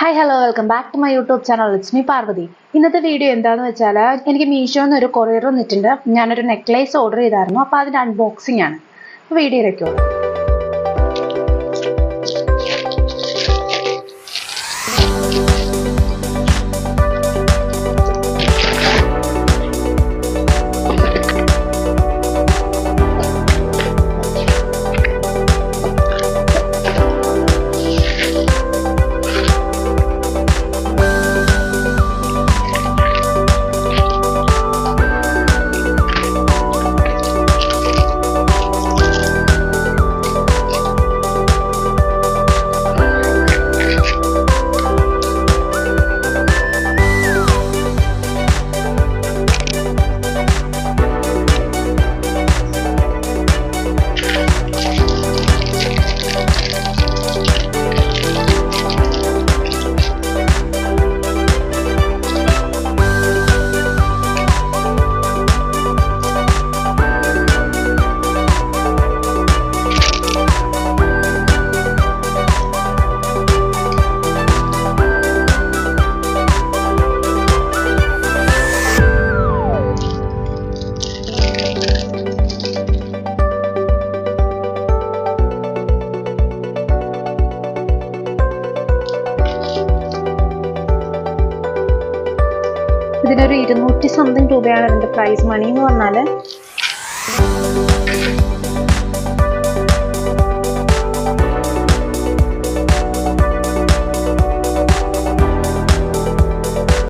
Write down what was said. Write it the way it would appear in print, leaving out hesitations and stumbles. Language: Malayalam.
Hi, hello, welcome back to my YouTube channel. It's me Parvati. ഇന്നത്തെ വീഡിയോ എന്താണെന്ന് വെച്ചാൽ എനിക്ക് മീഷോന്ന് ഒരു കൊറിയർ വന്നിട്ടുണ്ട്. ഞാനൊരു നെക്ലേസ് ഓർഡർ ചെയ്തായിരുന്നു. അപ്പോൾ അതിന്റെ അൺബോക്സിംഗ് ആണ്. വീഡിയോയിലേക്ക് പോകാം. ഇതിനൊരു 200 സംതിങ് രൂപയാണ് ഇതിന്റെ പ്രൈസ് മണി എന്ന് പറഞ്ഞാൽ.